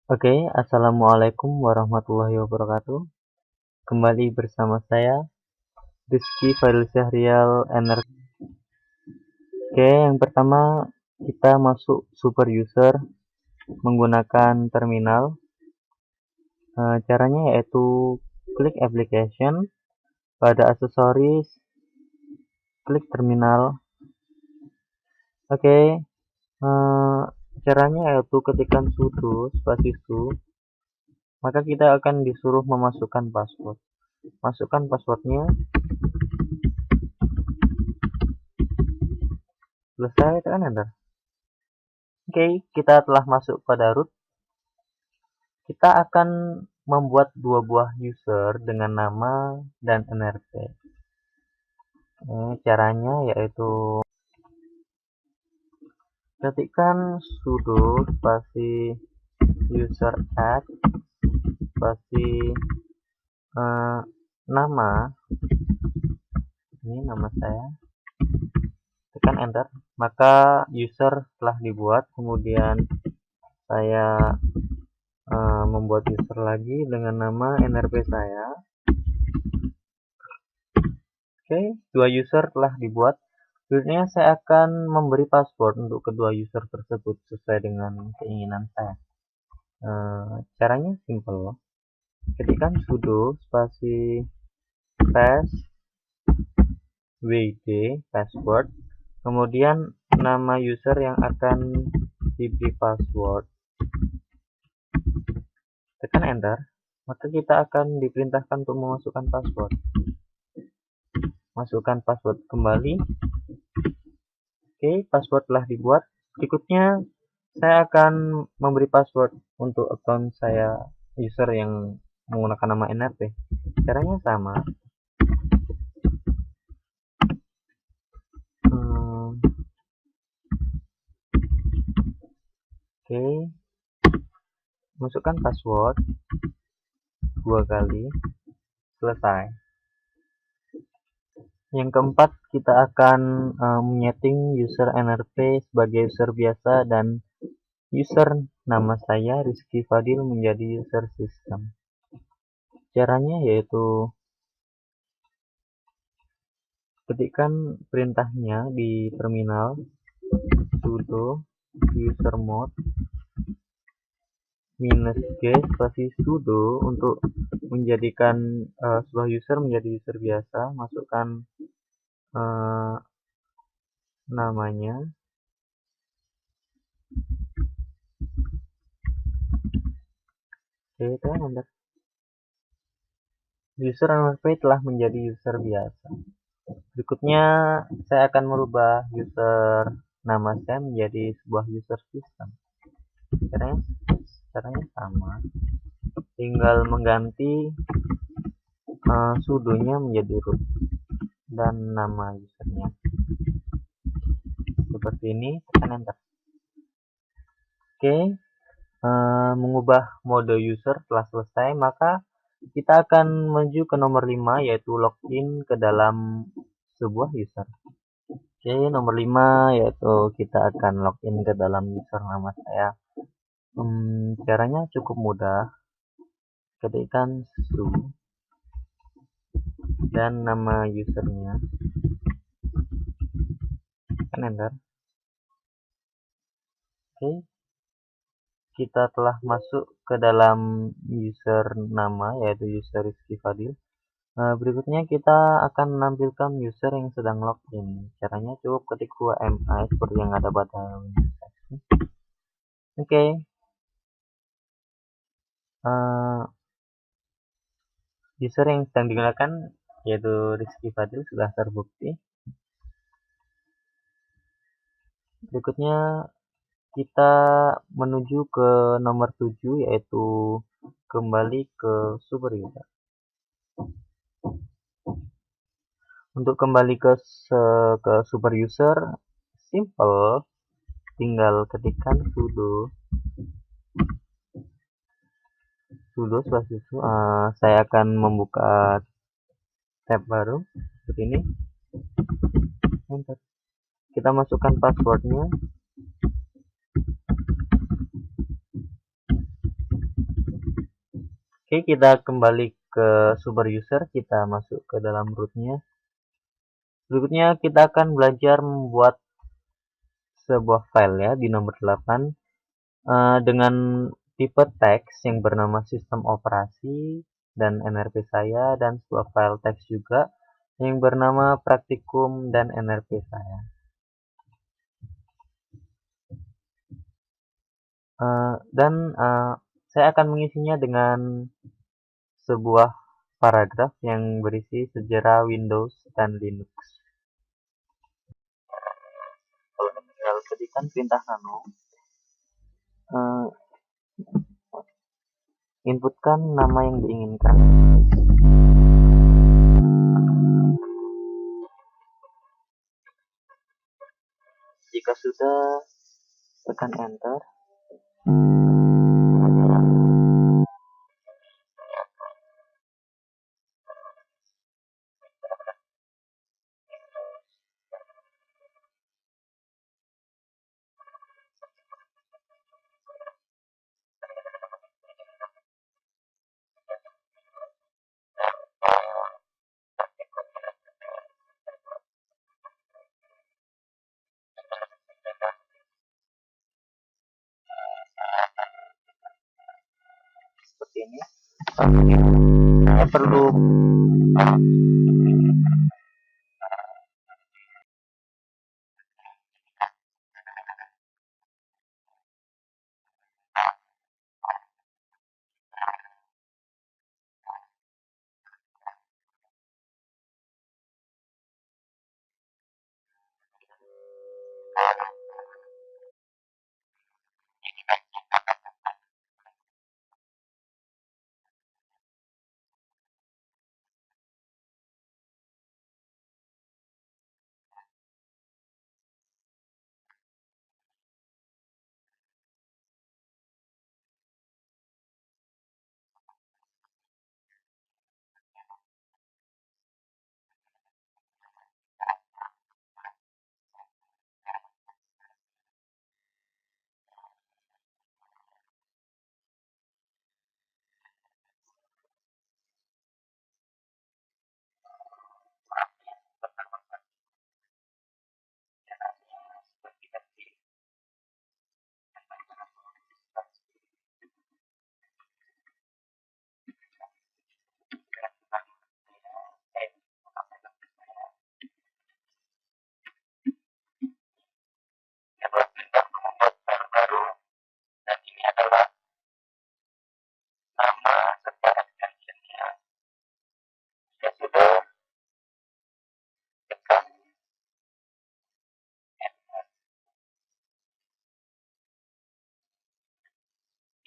Oke, assalamualaikum warahmatullahi wabarakatuh. Kembali bersama saya Rizky Fadil Syahrial NR. Oke, yang pertama kita masuk super user menggunakan terminal. Caranya yaitu klik application, pada aksesoris, klik terminal. Oke, caranya yaitu ketikkan sudo spasi su, maka kita akan disuruh memasukkan password. Masukkan passwordnya. Selesai, tekan enter. Oke, kita telah masuk pada root. Kita akan membuat dua buah user dengan nama dan NRP. Caranya yaitu ketikkan sudo spasi user add spasi nama, ini nama saya, tekan enter, maka user telah dibuat. Kemudian saya membuat user lagi dengan nama NRP saya. Oke, dua user telah dibuat. Selanjutnya saya akan memberi password untuk kedua user tersebut sesuai dengan keinginan saya. Caranya simple. Ketikkan sudo spasi pass wd password, kemudian nama user yang akan diberi password, tekan enter, maka kita akan diperintahkan untuk memasukkan password. Masukkan password kembali. Oke, password telah dibuat. Berikutnya saya akan memberi password untuk akun saya, user yang menggunakan nama NRP. Caranya sama. Oke, masukkan password 2 kali. Selesai. Yang keempat, kita akan menyeting user NRP sebagai user biasa dan user nama saya Rizky Fadil menjadi user sistem. Caranya yaitu ketikkan perintahnya di terminal sudo usermod -g spasi sudo untuk menjadikan sebuah user menjadi user biasa. Masukkan namanya, oke, tekan enter. User NRP telah menjadi user biasa. Berikutnya saya akan merubah user nama saya menjadi sebuah user system. Caranya sama, tinggal mengganti sudonya menjadi root dan nama usernya seperti ini, tekan enter. Oke, mengubah mode user telah selesai, maka kita akan menuju ke nomor 5 yaitu login ke dalam sebuah user. Oke, nomor 5 yaitu kita akan login ke dalam user nama saya. Caranya cukup mudah. Ketikkan su dan nama usernya, tekan enter. Oke, kita telah masuk ke dalam user nama yaitu user Rizky Fadil. Berikutnya kita akan menampilkan user yang sedang login. Caranya cukup ketik UMI seperti yang ada pada Windows. Oke. User yang sedang digunakan yaitu Rizky Fadil sudah terbukti. Berikutnya kita menuju ke nomor 7 yaitu kembali ke super user. Untuk kembali ke super user simple, tinggal ketikkan sudo spasi su. Saya akan membuka tab baru seperti ini. Enter. Kita masukkan passwordnya. Oke, kita kembali ke super user, kita masuk ke dalam rootnya. Berikutnya kita akan belajar membuat sebuah file ya di nomor 8 dengan tipe teks yang bernama sistem operasi dan NRP saya, dan sebuah file teks juga yang bernama praktikum dan NRP saya. Saya akan mengisinya dengan sebuah paragraf yang berisi sejarah Windows dan Linux. Tinggal ketikkan perintah nano, inputkan nama yang diinginkan. Jika sudah, tekan enter. Seperti ini. Saya perlu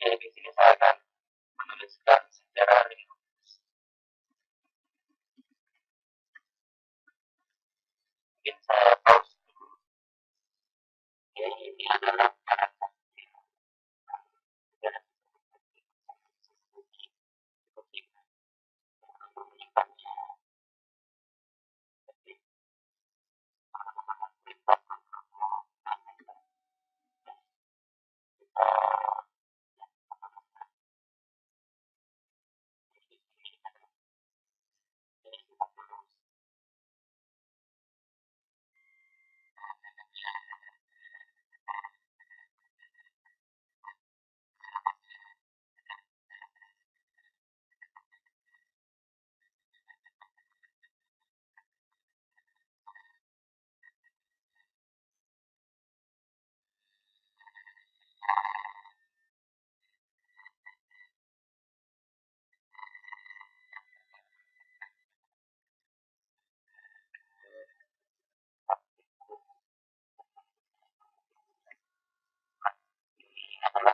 di sini saya akan menuliskan sejarah Linux. Mungkin saya pause dulu. Ini adalah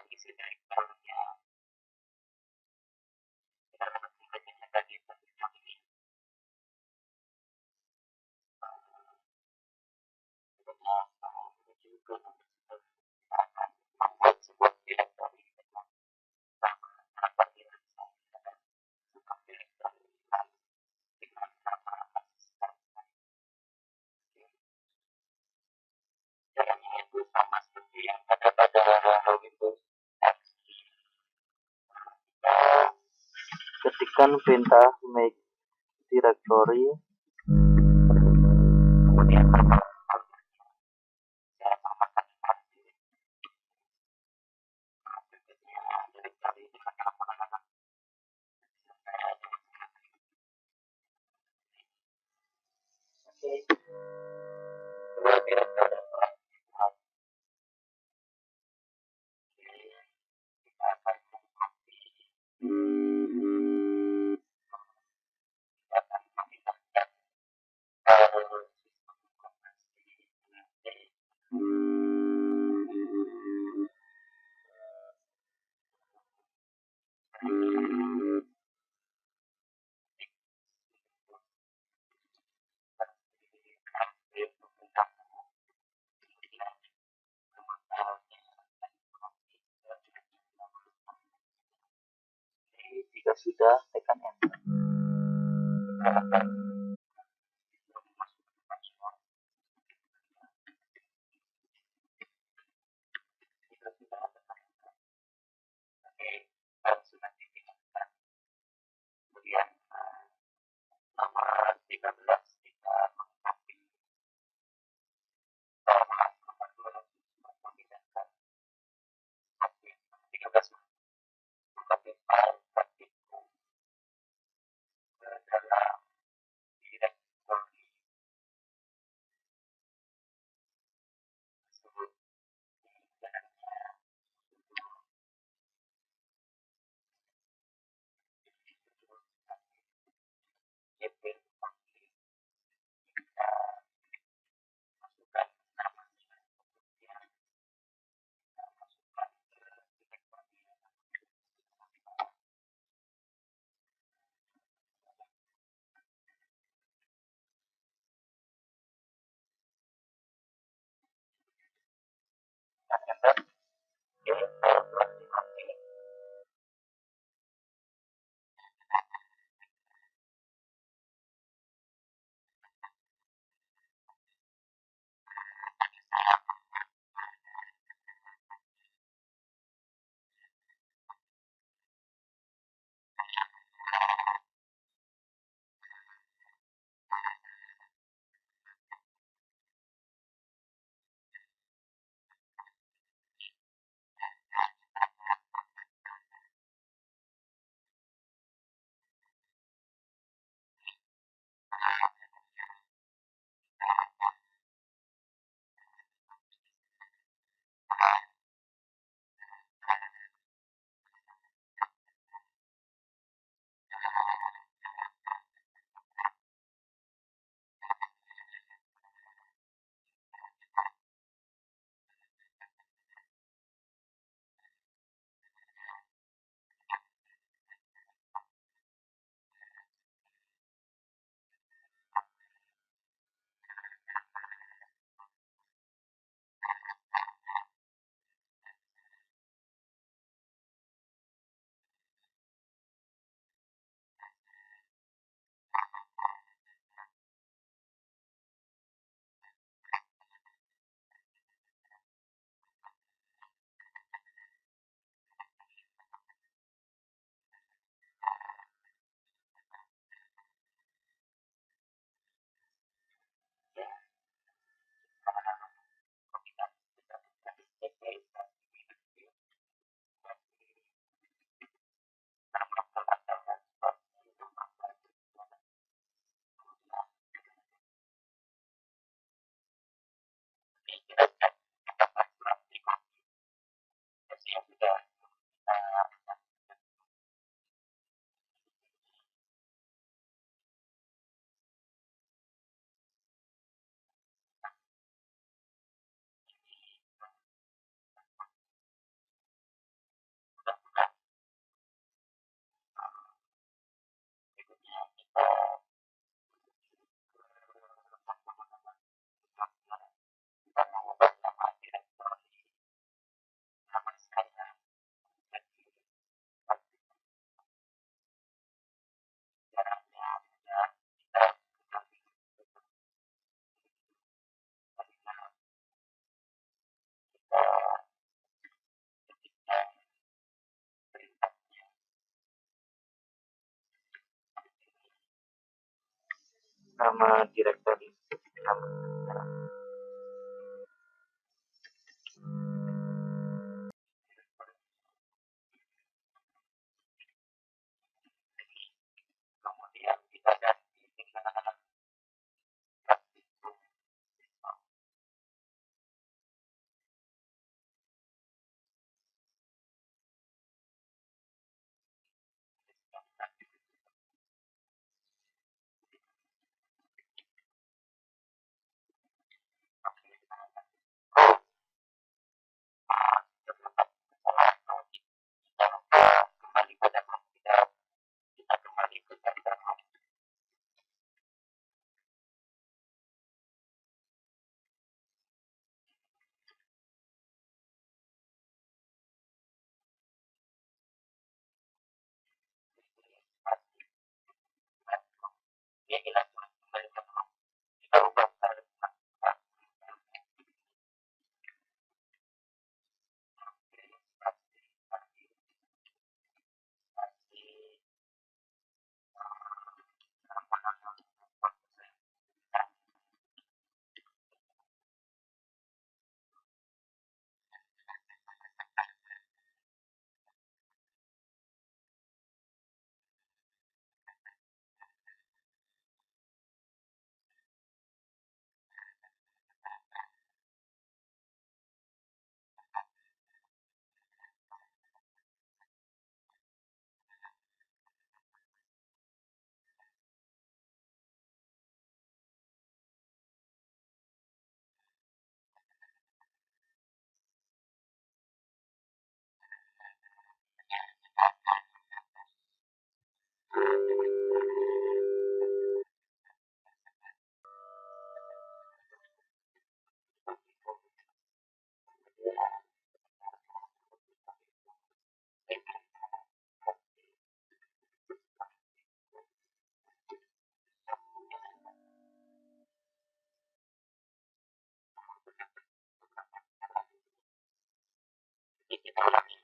isi dari filenya. Kita dapat bagiannya tadi ini. Menuju ke membuat sebuah direktori itu sama seperti yang ada pada Windows XP. mengetikkan perintah make directory, kemudian jika sudah tekan enter. Kemudian nomor 13 kita memindahkan 13 copy file ke dalam directory tersebut. Dan kita masukkan namanya, kemudian kita masukkan ke directory. Nah, enter. Oke, kalau telah dimakai, yang sudah kita mengubah nama directory. Kemudian kita ganti dengan kembali ke dalam, kita kembali ke dalam. Ya, kita kembali ke dalam. Kita ubah style. Kita ulangi.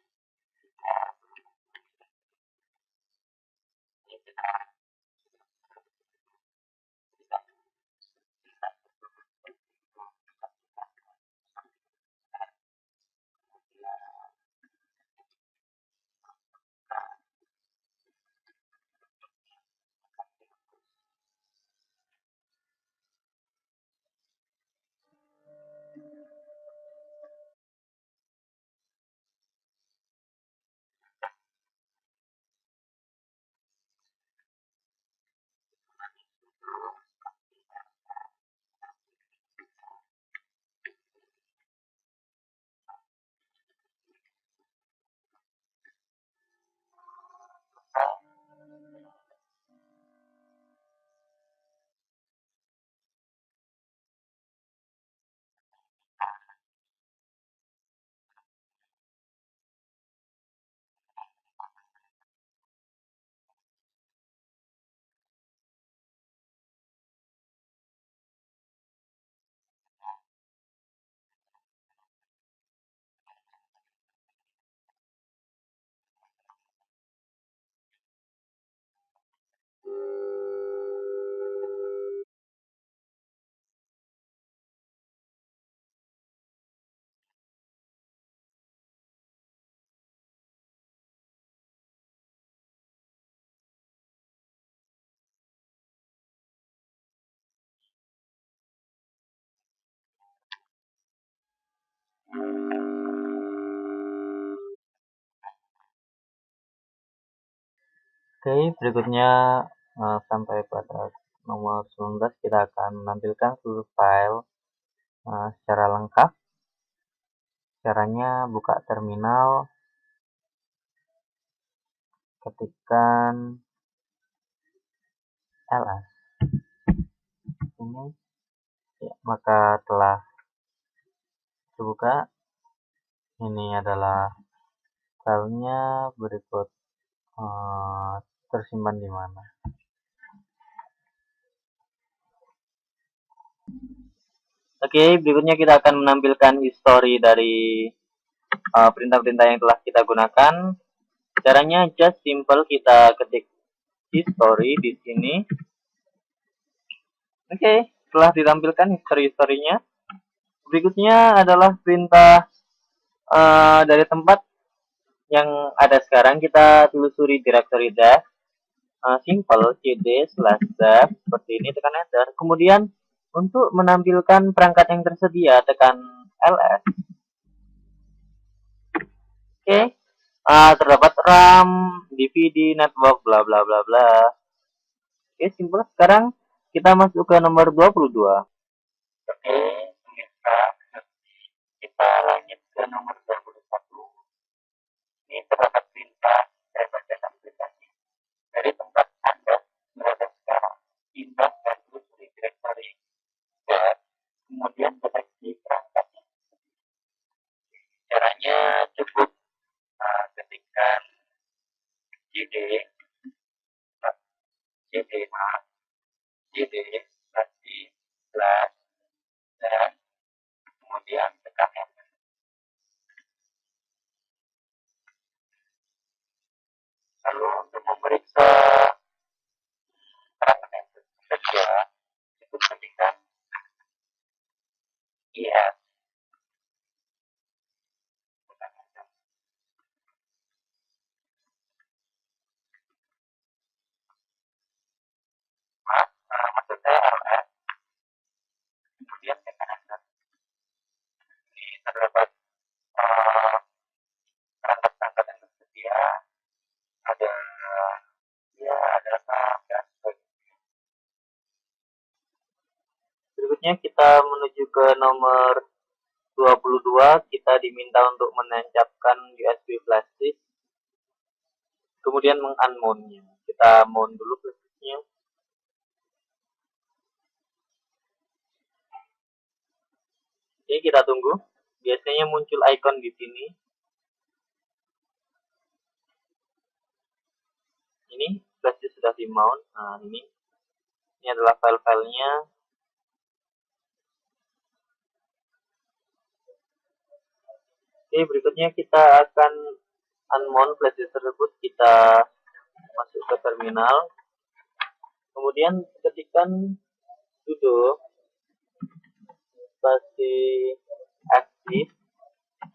Oke, berikutnya sampai pada nomor 19 kita akan menampilkan seluruh file secara lengkap. Caranya buka terminal, ketikkan ls ini, ya, maka telah terbuka. Ini adalah filenya, berikut tersimpan di mana. Oke, berikutnya kita akan menampilkan history dari perintah-perintah yang telah kita gunakan. Caranya just simple, kita ketik history di sini. Oke, setelah ditampilkan history-historinya, berikutnya adalah perintah dari tempat yang ada sekarang. Kita telusuri directory dash, simple cd slash dash seperti ini, tekan enter. Kemudian untuk menampilkan perangkat yang tersedia, tekan ls. Oke, terdapat RAM, DVD, network, bla bla bla bla. Oke, simple. Sekarang kita masuk ke nomor 22. Oke, kita lanjut ke nomor 21. Ini terdapat perintah saya baca aplikasi dari tempat Anda berada sekarang. Inbox dan di directory dan kemudian deteksi perangkatnya. Caranya cukup ketikkan cd cd pasti slash dan kemudian tekan enter. Lalu untuk memeriksa perangkat yang tersedia, cukup ketikkan yes. Maksud saya ls, kemudian tekan enter. Ini terdapat perangkat-perangkat yang tersedia, ada ya ada RAM dan sebagainya. Berikutnya kita menuju ke nomor 22. Kita diminta untuk menancapkan USB flash disk, kemudian meng-unmount-nya. Kita mount dulu flash disknya. Oke, kita tunggu. Biasanya muncul icon di sini. Ini flash disk sudah di mount. Nah, ini adalah file-filenya. Oke, berikutnya kita akan unmount flash disk tersebut. Kita masuk ke terminal. Kemudian ketikkan sudo spasi active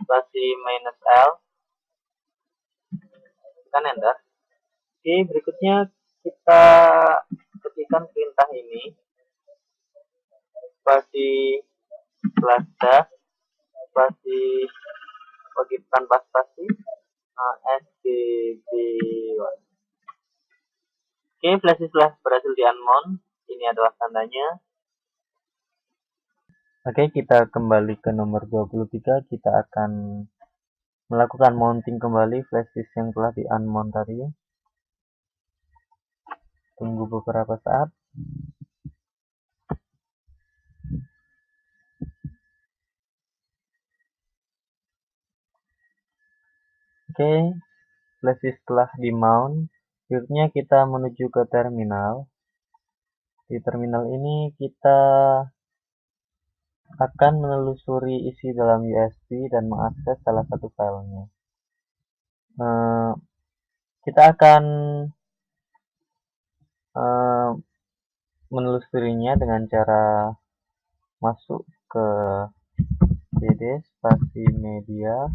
spasi -l, tekan enter. Oke, berikutnya kita ketikkan perintah ini spasi slash dash spasi tanpa spasi sdb1. Oke, flash disk telah berhasil di unmount. Ini adalah tandanya. Oke, kita kembali ke nomor 23. Kita akan melakukan mounting kembali flash disk yang telah di unmount tadi. Tunggu beberapa saat. Oke, flash disk telah di mount. Berikutnya kita menuju ke terminal. Di terminal ini kita akan menelusuri isi dalam USB dan mengakses salah satu filenya. Kita akan menelusurinya dengan cara masuk ke cd spasi media,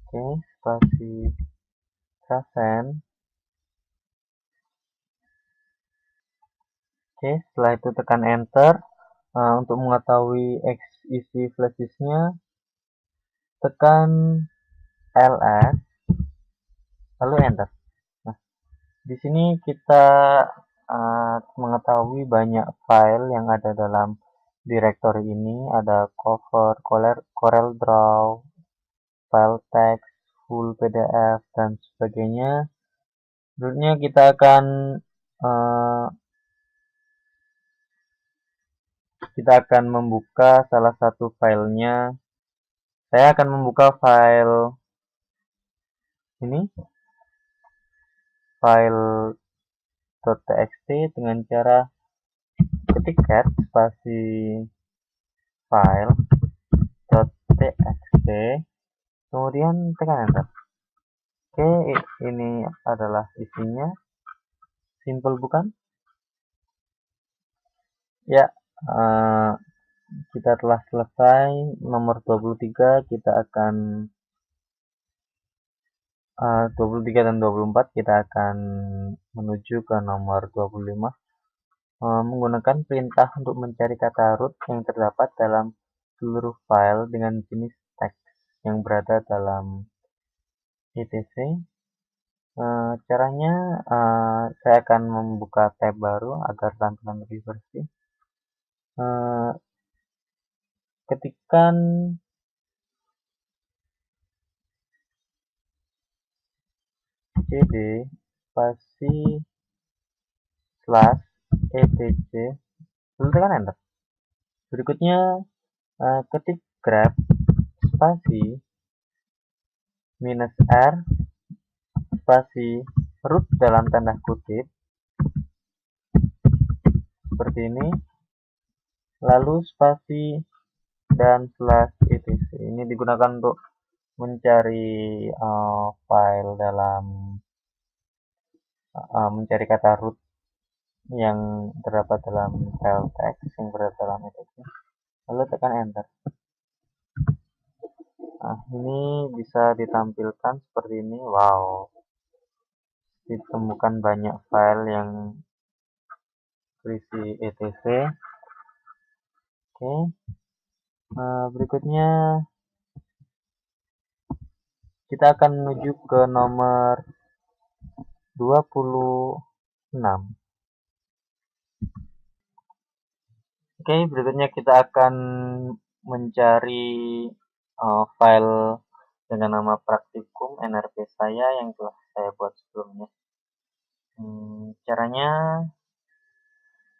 oke, spasi Sasen. Oke, setelah itu tekan enter. Untuk mengetahui isi flash disknya, tekan ls lalu enter. Nah, di sini kita mengetahui banyak file yang ada dalam directory ini. Ada cover, CorelDRAW, file text, full PDF, dan sebagainya. Berikutnya kita akan membuka salah satu filenya. Saya akan membuka file ini, file .txt dengan cara ketik cat spasi file .txt, kemudian tekan enter. Oke, ini adalah isinya. Simple bukan? Ya, kita telah selesai nomor 23. Kita akan 23 dan 24 kita akan menuju ke nomor 25, menggunakan perintah untuk mencari kata root yang terdapat dalam seluruh file dengan jenis teks yang berada dalam etc. Caranya, saya akan membuka tab baru agar tampilan lebih bersih. Ketikkan cd spasi slash etc, lalu tekan enter. Berikutnya ketik grep spasi minus r spasi root dalam tanda kutip seperti ini, lalu spasi dan slash etc. Ini digunakan untuk mencari file dalam mencari kata root yang terdapat dalam file teks yang berada dalam etc. Lalu tekan enter. Nah, ini bisa ditampilkan seperti ini. Wow, ditemukan banyak file yang berisi etc. Oke, berikutnya kita akan menuju ke nomor 26. Oke, berikutnya kita akan mencari file dengan nama praktikum NRP saya yang telah saya buat sebelumnya. Caranya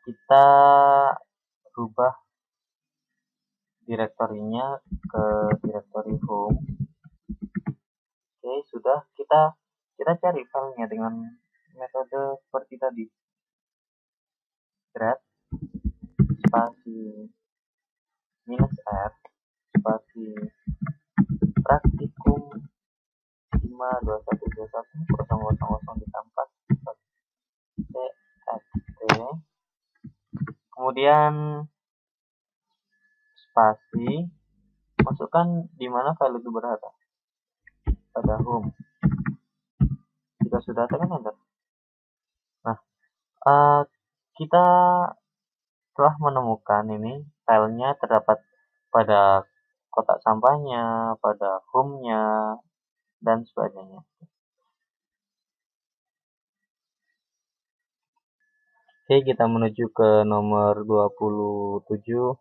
kita rubah direktorinya ke direktori home. Oke, sudah, kita cari filenya dengan metode seperti tadi. Grep spasi minus r spasi praktikum 521210004 txt, kemudian spasi, masukkan di mana file itu berada, pada home. Jika sudah, tekan enter. Nah, kita telah menemukan ini filenya terdapat pada kotak sampahnya, pada home-nya, dan sebagainya. Oke, kita menuju ke nomor 27.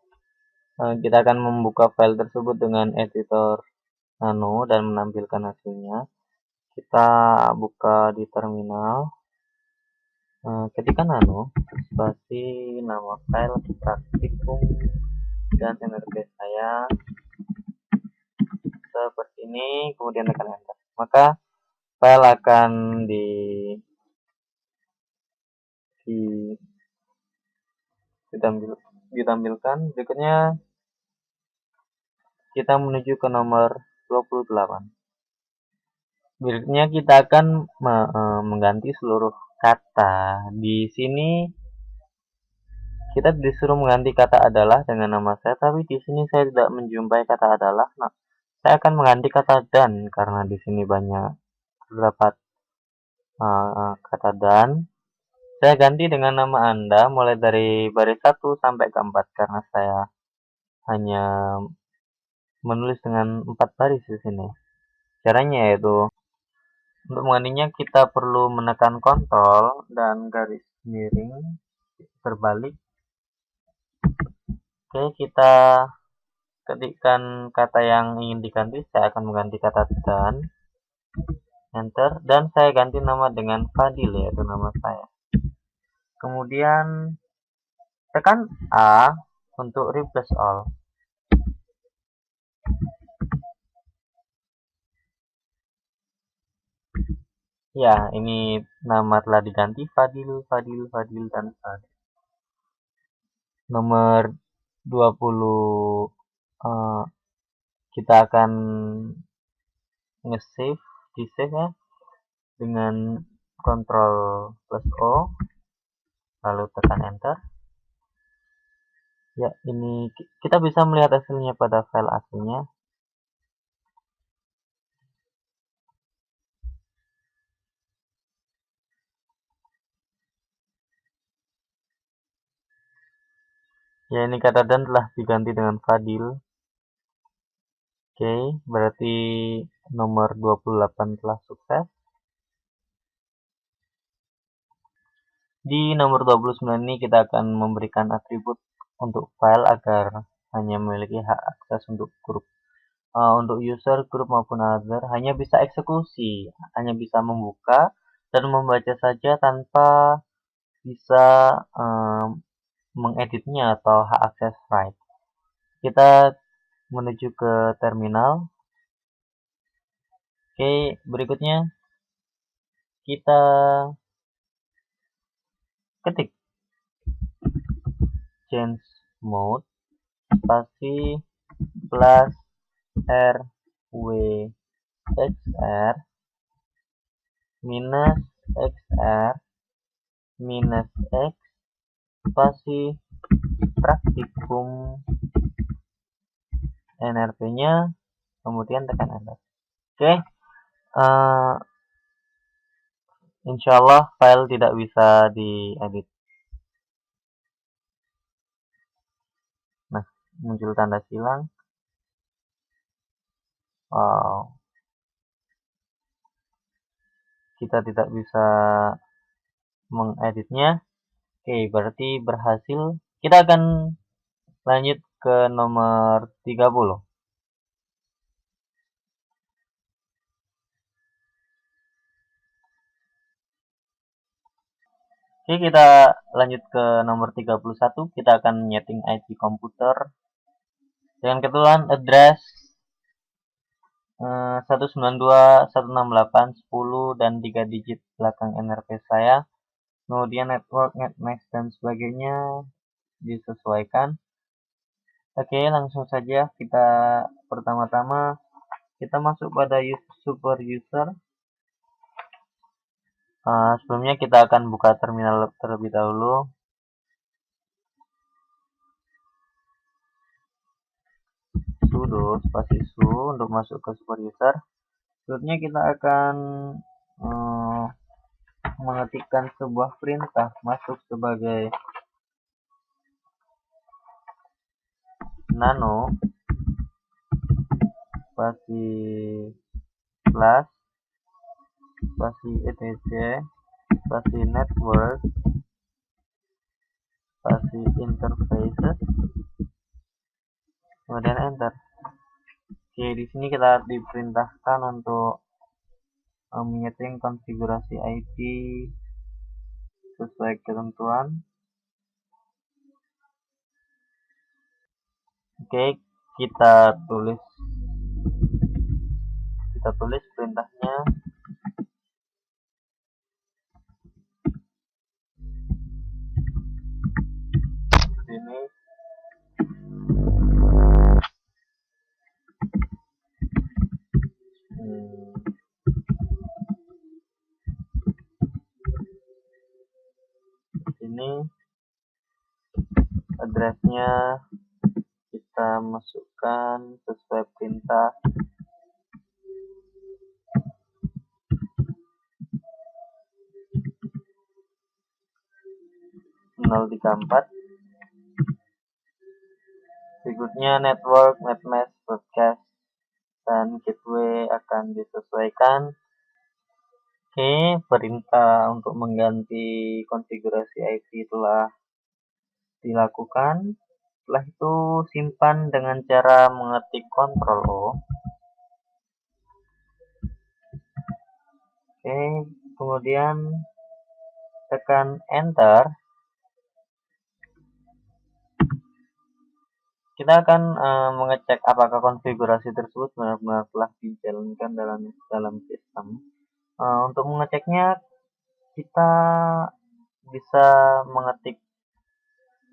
Kita akan membuka file tersebut dengan editor Nano dan menampilkan hasilnya. Kita buka di terminal. Ketika Nano spasi nama file praktikum dan NRP saya seperti ini, kemudian tekan enter, maka file akan ditampilkan. Berikutnya kita menuju ke nomor 28. Berikutnya kita akan mengganti seluruh kata. Di sini kita disuruh mengganti kata adalah dengan nama saya, tapi di sini saya tidak menjumpai kata adalah. Nah, saya akan mengganti kata dan karena di sini banyak terdapat kata dan. Saya ganti dengan nama Anda mulai dari baris 1 sampai ke 4 karena saya hanya menulis dengan 4 baris di sini. Caranya yaitu untuk menggantinya kita perlu menekan Ctrl dan garis miring berbalik. Oke, kita ketikkan kata yang ingin diganti. Saya akan mengganti kata dan, enter, dan saya ganti nama dengan Fadil, yaitu nama saya. Kemudian tekan A untuk replace all. Ya, ini nama telah diganti Fadil, dan Fadil. Nomor 20 kita akan nge-save, di save ya. dengan Ctrl plus O, lalu tekan enter. Ya, ini kita bisa melihat hasilnya pada file aslinya. Ya, ini kata dan telah diganti dengan Fadil. Oke, berarti nomor 28 telah sukses. Di nomor 29 ini kita akan memberikan atribut untuk file agar hanya memiliki hak akses untuk grup. Untuk user, grup maupun other hanya bisa eksekusi, hanya bisa membuka dan membaca saja tanpa bisa mengeditnya atau hak akses write. Kita menuju ke terminal. Oke, berikutnya kita ketik change mode spasi plus RW XR minus XR minus X spasi praktikum NRP-nya, kemudian tekan enter. Oke, insya Allah file tidak bisa diedit. Nah, muncul tanda silang. Kita tidak bisa mengeditnya. Oke, berarti berhasil. Kita akan lanjut ke nomor 30. Oke, kita lanjut ke nomor 31. Kita akan nyeting IP komputer dengan kebetulan address 192.168.10 dan 3 digit belakang NRP saya. Kemudian network, netmask dan sebagainya disesuaikan. Oke, langsung saja kita pertama-tama kita masuk pada super user. Sebelumnya kita akan buka terminal terlebih dahulu. Sudo spasi su untuk masuk ke super user. Selanjutnya kita akan mengetikkan sebuah perintah masuk sebagai nano spasi plus spasi etc spasi network spasi interfaces, kemudian enter. Oke, di sini kita diperintahkan untuk menyeting konfigurasi IP sesuai ketentuan. Oke, kita tulis perintahnya. Ini ini addressnya kita masukkan sesuai perintah. Berikutnya network, netmask, broadcast, dan gateway akan disesuaikan. Oke, perintah untuk mengganti konfigurasi IP telah dilakukan. Setelah itu simpan dengan cara mengetik Ctrl O. Oke, kemudian tekan enter. Kita akan mengecek apakah konfigurasi tersebut benar-benar telah dijalankan dalam sistem. Untuk mengeceknya kita bisa mengetik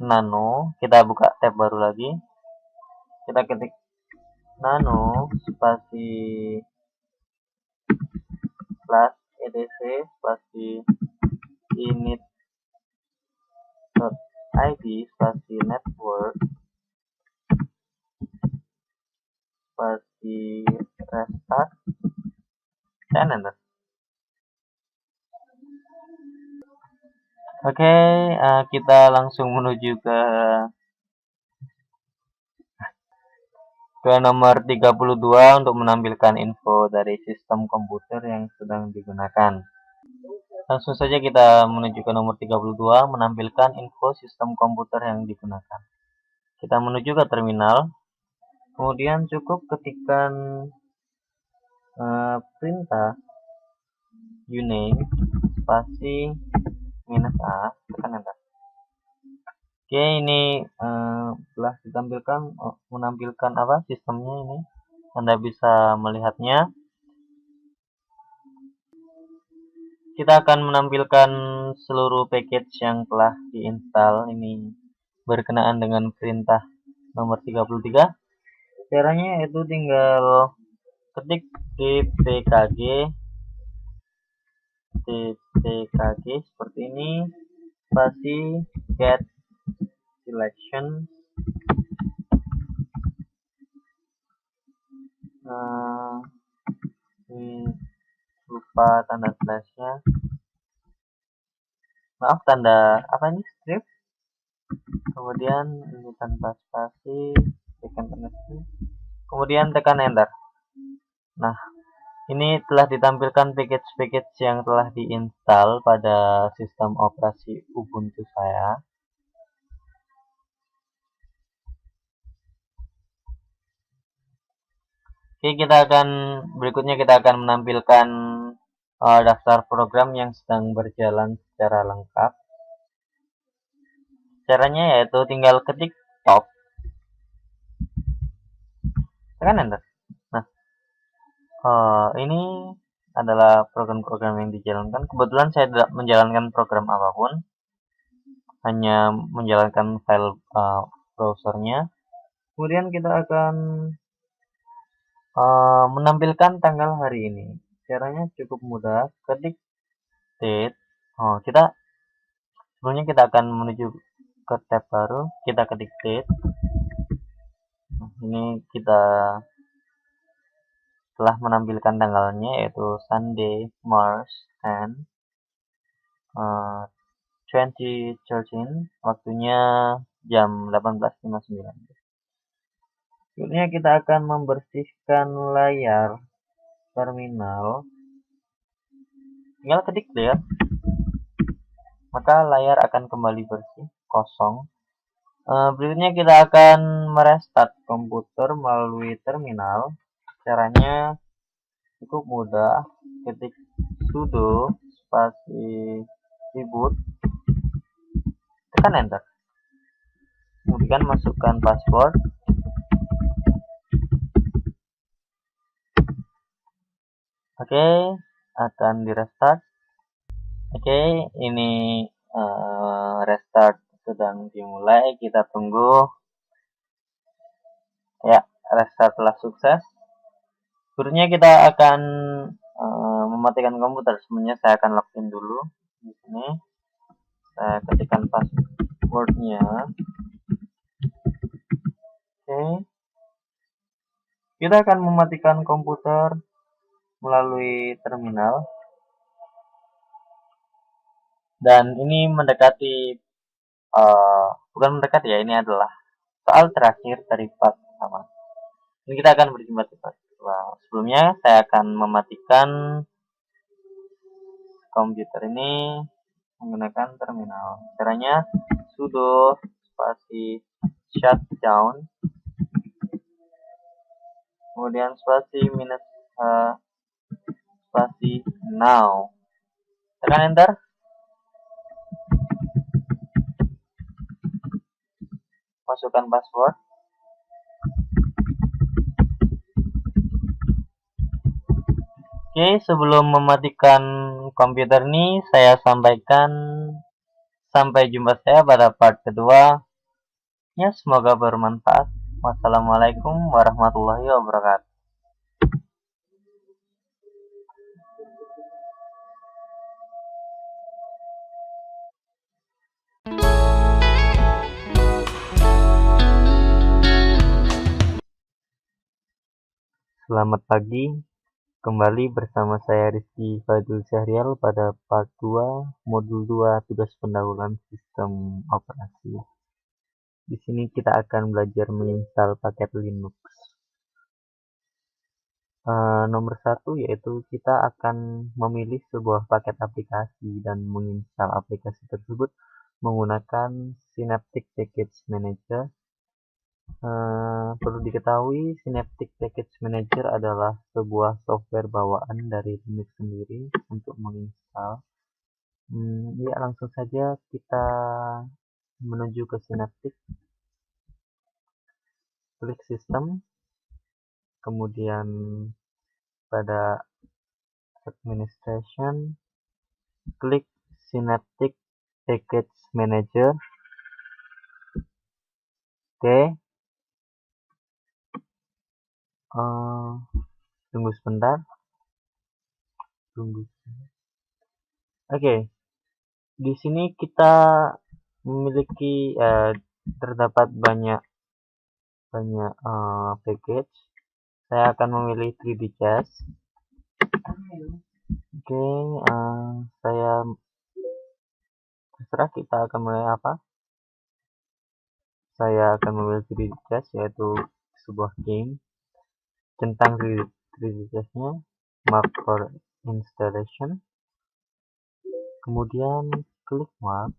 nano. Kita buka tab baru lagi. Kita ketik nano spasi plus etc spasi init.id spasi network spasi restart dan enter. Oke, kita langsung menuju ke nomor 32 untuk menampilkan info dari sistem komputer yang sedang digunakan. Langsung saja kita menuju ke nomor 32, menampilkan info sistem komputer yang digunakan. Kita menuju ke terminal, kemudian cukup ketikkan perintah uname spasi -a, tekan enter. Oke, ini telah ditampilkan menampilkan apa sistemnya ini. Anda bisa melihatnya. Kita akan menampilkan seluruh package yang telah diinstal ini berkenaan dengan perintah nomor 33. Caranya yaitu tinggal ketik dpkg seperti ini spasi get selection lupa tanda slashnya, maaf, tanda apa ini, strip, kemudian ini tanpa spasi, tekan kemudian tekan enter. Nah, ini telah ditampilkan package-package yang telah diinstal pada sistem operasi Ubuntu saya. Oke, berikutnya kita akan menampilkan daftar program yang sedang berjalan secara lengkap. Caranya yaitu tinggal ketik stop, tekan enter. Nah, ini adalah program-program yang dijalankan. Kebetulan saya tidak menjalankan program apapun, hanya menjalankan file browsernya. Kemudian kita akan menampilkan tanggal hari ini. Caranya cukup mudah, ketik date. Sebelumnya kita akan menuju ke tab baru, kita ketik date. Ini kita telah menampilkan tanggalnya yaitu Sunday, March 10, 2013, waktunya jam 18.59. Selanjutnya kita akan membersihkan layar terminal. Tinggal ketik clear, maka layar akan kembali bersih, kosong. Berikutnya kita akan merestart komputer melalui terminal. Caranya cukup mudah, ketik sudo spasi reboot, tekan enter. Kemudian masukkan password. Oke, akan di restart. Oke, ini restart sedang dimulai. Kita tunggu. Ya, restart telah sukses. Berikutnya kita akan mematikan komputer. Sebenarnya saya akan login dulu. Di sini saya ketikkan passwordnya. Oke, kita akan mematikan komputer melalui terminal. Dan ini mendekati, bukan mendekati ya, ini adalah soal terakhir dari part pertama. Ini kita akan berjumpa di part kedua. Sebelumnya saya akan mematikan komputer ini menggunakan terminal. Caranya sudo spasi shutdown, kemudian spasi spasi now, tekan enter. Masukkan password. Oke, sebelum mematikan komputer ini, saya sampaikan sampai jumpa saya pada part kedua. Ya, semoga bermanfaat. Wassalamualaikum warahmatullahi wabarakatuh. Selamat pagi, kembali bersama saya Rizky Fadil Syahrial pada part 2, modul 2 tugas pendahuluan sistem operasi. Di sini kita akan belajar menginstal paket Linux. Nomor 1 yaitu kita akan memilih sebuah paket aplikasi dan menginstal aplikasi tersebut menggunakan Synaptic Package Manager. Perlu diketahui, Synaptic Package Manager adalah sebuah software bawaan dari Linux sendiri untuk menginstal. Ya, langsung saja kita menuju ke Synaptic, klik System, kemudian pada Administration, klik Synaptic Package Manager. Oke. Tunggu sebentar. Oke. Di sini kita memiliki terdapat banyak package. Saya akan memilih 3D Chess. Oke, saya terserah kita akan memilih apa. Saya akan memilih 3D Chess, yaitu sebuah game. Centang 3D Chess-nya, mark for installation. Kemudian klik mark.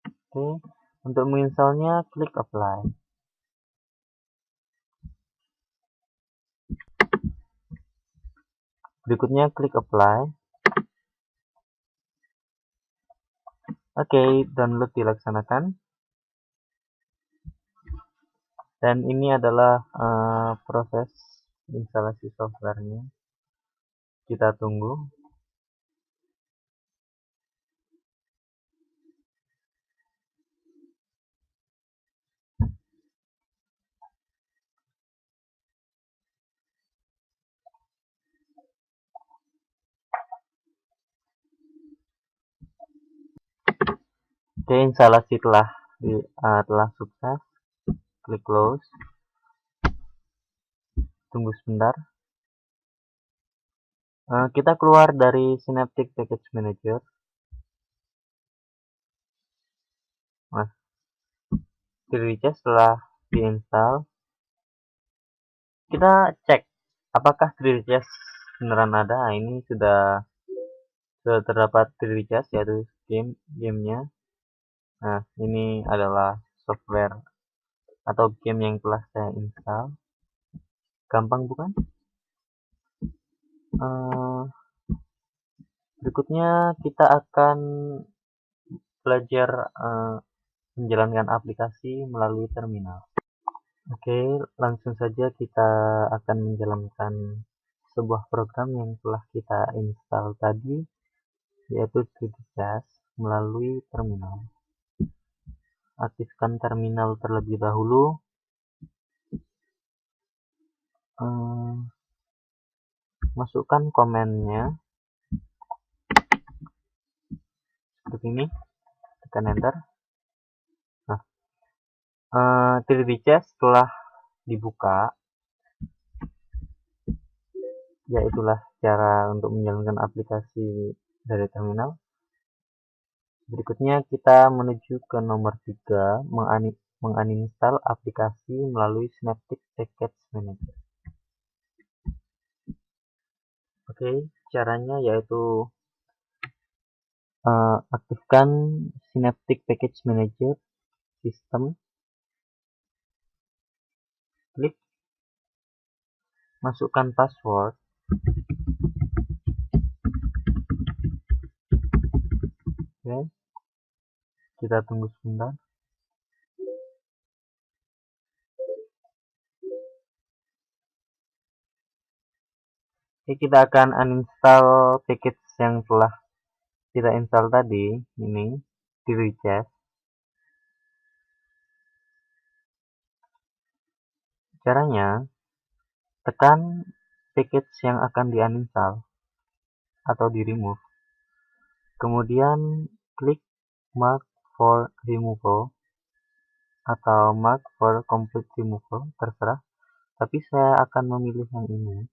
Oke, untuk menginstalnya klik apply. Berikutnya klik apply. Oke, download dilaksanakan. Dan ini adalah proses instalasi softwarenya. Kita tunggu. Oke, instalasi telah sukses. Klik close. Tunggu sebentar. Kita keluar dari Synaptic Package Manager. Nah, 3D Chess telah diinstal. Kita cek apakah 3D Chess beneran ada. Ini sudah terdapat 3D Chess, yaitu gamenya. Nah, ini adalah software atau game yang telah saya install. Gampang bukan? Berikutnya kita akan belajar menjalankan aplikasi melalui terminal. Oke, langsung saja kita akan menjalankan sebuah program yang telah kita install tadi, yaitu 3D Chess melalui terminal. Aktifkan terminal terlebih dahulu. Masukkan komennya seperti ini, tekan enter. Nah, 3D Chess telah dibuka. Ya, itulah cara untuk menjalankan aplikasi dari terminal. Berikutnya kita menuju ke nomor 3, menguninstall aplikasi melalui Synaptic Package Manager. Oke, caranya yaitu aktifkan Synaptic Package Manager System, klik, masukkan password, oke, kita tunggu sebentar. Oke, kita akan uninstall package yang telah kita install tadi, ini 3D Chess. Caranya, tekan package yang akan di-uninstall atau di-remove. Kemudian klik mark for removal atau mark for complete removal, terserah. tapi saya akan memilih yang ini.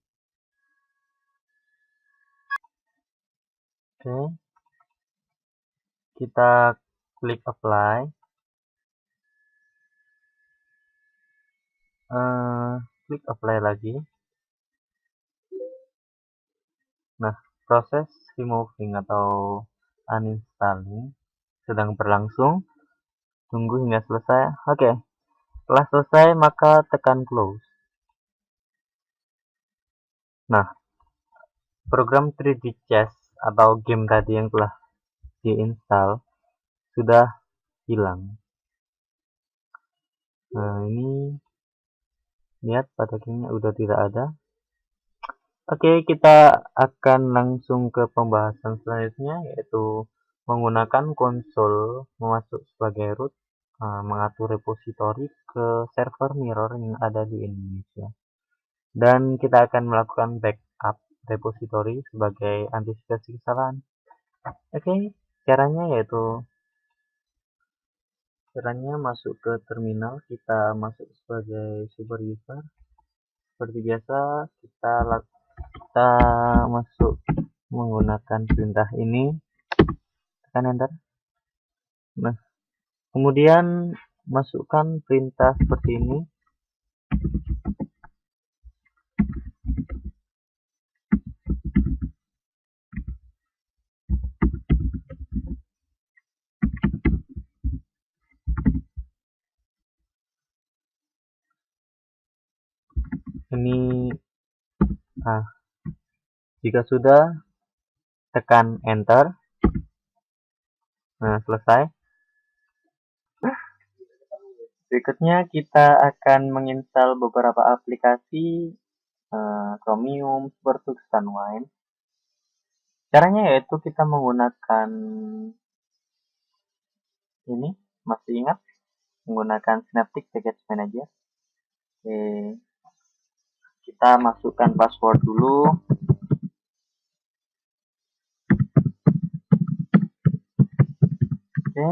Oke, kita klik apply. Klik apply lagi. Nah, proses removing atau uninstalling sedang berlangsung. Tunggu hingga selesai. Oke, setelah selesai maka tekan close. Nah, program 3D Chess atau game tadi yang telah diinstal sudah hilang. Nah, ini lihat pada akhirnya udah tidak ada. Oke, kita akan langsung ke pembahasan selanjutnya, yaitu menggunakan konsol memasuk sebagai root, mengatur repositori ke server mirror yang ada di Indonesia. Dan kita akan melakukan backup repositori sebagai antisipasi kesalahan. Oke, caranya masuk ke terminal, kita masuk sebagai super user. Seperti biasa, kita masuk menggunakan perintah ini, tekan enter. Nah, kemudian masukkan perintah seperti ini. Ini, jika sudah, tekan enter. Nah, selesai. Berikutnya kita akan menginstal beberapa aplikasi Chromium, Supertux, dan Wine. Caranya yaitu kita menggunakan ini, masih ingat? Menggunakan Synaptic Package Manager. Oke, kita masukkan password dulu. Oke,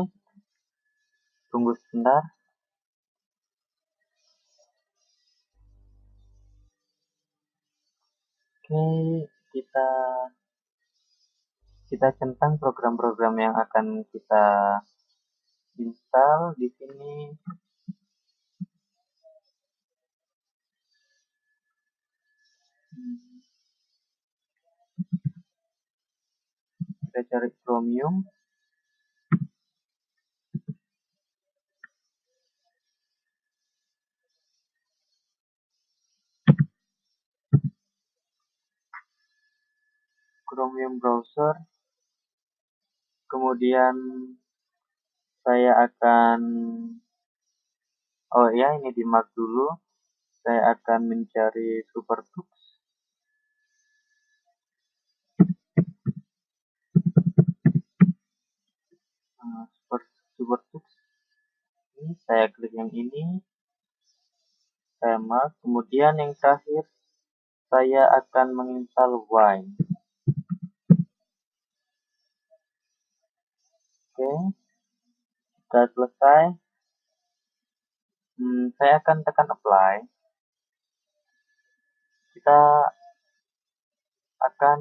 tunggu sebentar. Oke, kita centang program-program yang akan kita install di sini. Kita cari Chromium. Chromium browser. Kemudian saya akan ini di mark dulu. Saya akan mencari Supertux. Supertux. Ini saya klik yang ini. Saya mark. Kemudian yang terakhir saya akan menginstal Wine. Oke. Sudah selesai. Saya akan tekan apply. Kita akan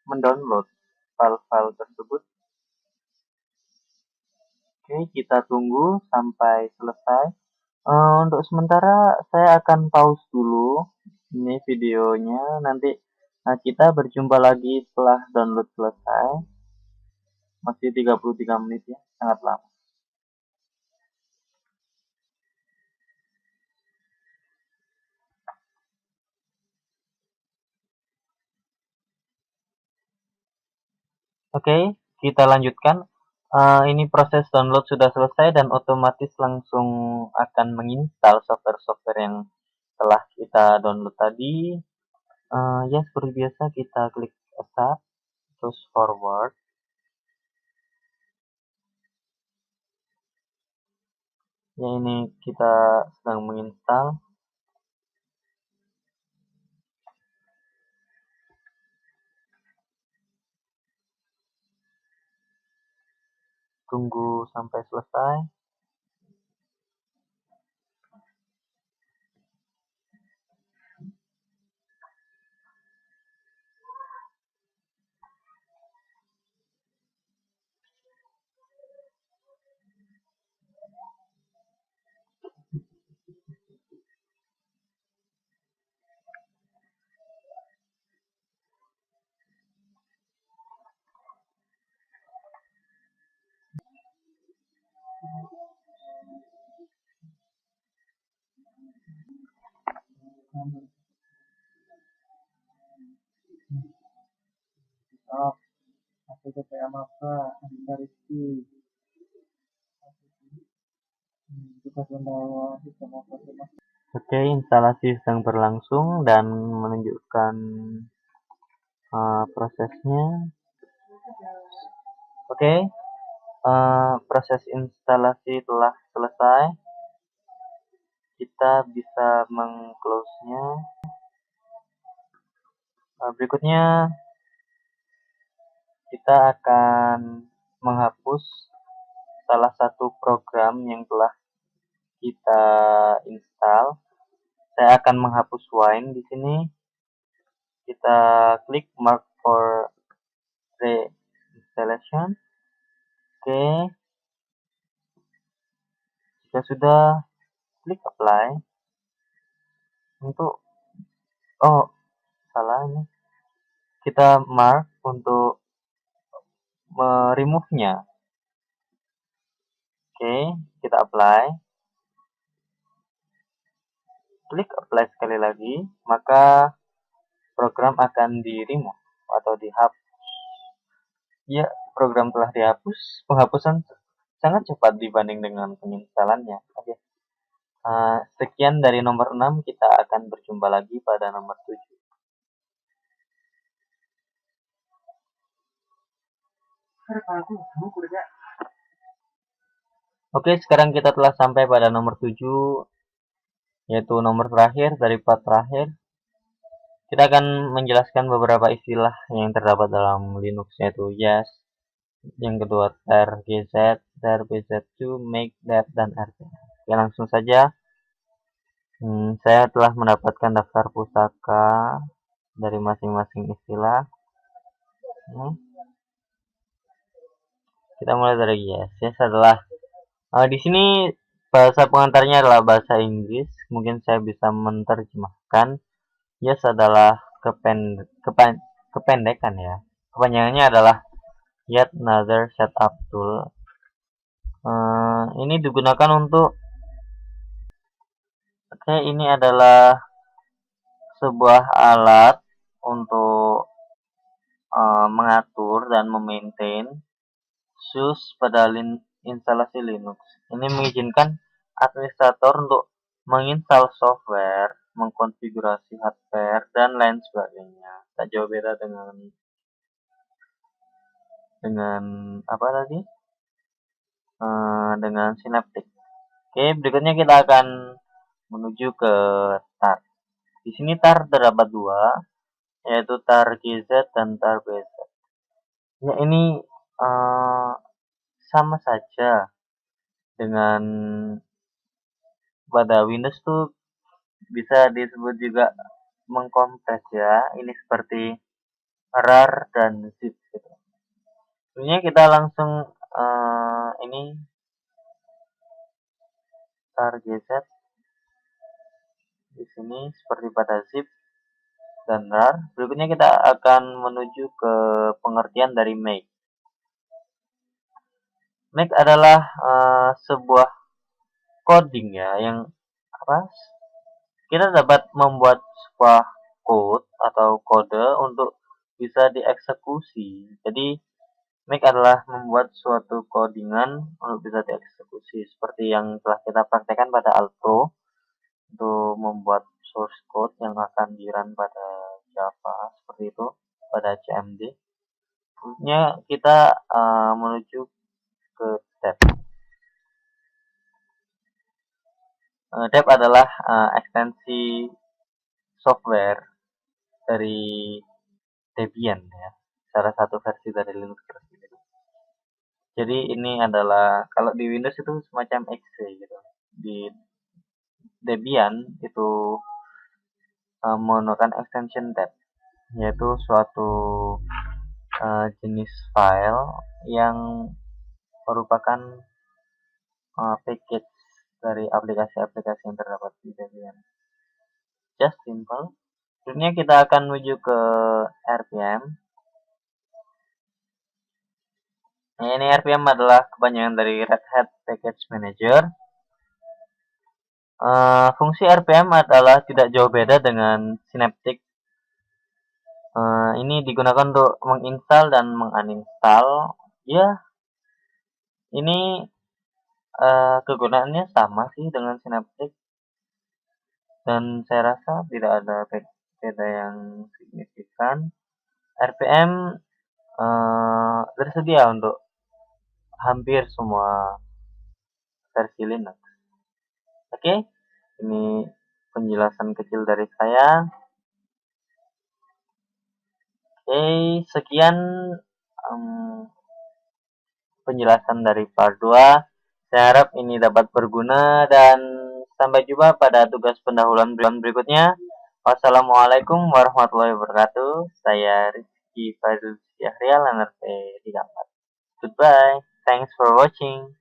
mendownload file-file tersebut. Oke, kita tunggu sampai selesai. Untuk sementara saya akan pause dulu ini videonya. Nanti kita berjumpa lagi setelah download selesai. Masih 33 menit ya, sangat lama. Oke, kita lanjutkan. Ini proses download sudah selesai dan otomatis langsung akan menginstal software-software yang telah kita download tadi. Ya, seperti biasa kita klik start, terus forward. Ya, ini kita sedang menginstal. Tunggu sampai selesai. Nama apa? Andika Rizky. Tugas membawa sistem operasi. Oke, instalasi sedang berlangsung dan menunjukkan prosesnya. Oke, proses instalasi telah selesai. Kita bisa meng-close-nya. Berikutnya kita akan menghapus salah satu program yang telah kita install. Saya akan menghapus Wine di sini. Kita klik mark for reinstallation. Oke. Jika sudah, klik apply. Untuk salah ini. Kita mark untuk remove-nya. Oke, kita apply. Klik apply sekali lagi, maka program akan di-remove atau dihapus. Ya, program telah dihapus. Penghapusan sangat cepat dibanding dengan penginstalannya. Oke. Sekian dari nomor 6, kita akan berjumpa lagi pada nomor 7. Oke, sekarang kita telah sampai pada nomor 7, yaitu nomor terakhir dari part terakhir. Kita akan menjelaskan beberapa istilah yang terdapat dalam Linux, yaitu yes, yang kedua trgz, trpz2, make, dep, dan rpm. Oke, langsung saja. Saya telah mendapatkan daftar pustaka dari masing-masing istilah. Kita mulai dari yes. Yes adalah di sini bahasa pengantarnya adalah bahasa Inggris. Mungkin saya bisa menerjemahkan. Yes adalah kependekan ya. Kepanjangannya adalah Yet Another Setup Tool. Ini digunakan untuk ini adalah sebuah alat untuk mengatur dan memaintain SUS pada instalasi Linux. Ini mengizinkan administrator untuk menginstal software, mengkonfigurasi hardware, dan lain sebagainya. Tak jauh beda dengan Synaptic. Oke, berikutnya kita akan menuju ke tar. Di sini tar terdapat dua, yaitu tar GZ dan tar BZ. Ya, ini sama saja dengan pada Windows tuh bisa disebut juga mengkompres ya. Ini seperti rar dan zip gitu. Sebenarnya kita langsung ini tar GZ di sini seperti pada zip dan rar. Berikutnya kita akan menuju ke pengertian dari make. Make adalah sebuah coding ya, yang kita dapat membuat sebuah code atau kode untuk bisa dieksekusi. Jadi make adalah membuat suatu codingan untuk bisa dieksekusi, seperti yang telah kita praktekkan pada Altro untuk membuat source code yang akan di-run pada Java, seperti itu pada CMD. Berikutnya kita menuju ke dep. Dep adalah ekstensi software dari Debian ya, salah satu versi dari Linux versi itu. Jadi ini adalah kalau di Windows itu semacam exe gitu. Di Debian itu menggunakan extension dep, yaitu suatu jenis file yang merupakan package dari aplikasi-aplikasi yang terdapat di Debian. Just simple. Selanjutnya kita akan menuju ke RPM. Nah, ini RPM adalah kepanjangan dari Red Hat Package Manager. Fungsi RPM adalah tidak jauh beda dengan Synaptic Ini digunakan untuk menginstal dan menguninstall. Ya, ini kegunaannya sama sih dengan Synaptic, dan saya rasa tidak ada beda yang signifikan. RPM tersedia untuk hampir semua versi Linux. Oke, ini penjelasan kecil dari saya. Oke, sekian penjelasan dari part 2. Saya harap ini dapat berguna dan sampai jumpa pada tugas pendahuluan berikutnya. Wassalamualaikum warahmatullahi wabarakatuh. Saya Rizky Fadil Syahrial, NRT 34. Goodbye. Thanks for watching.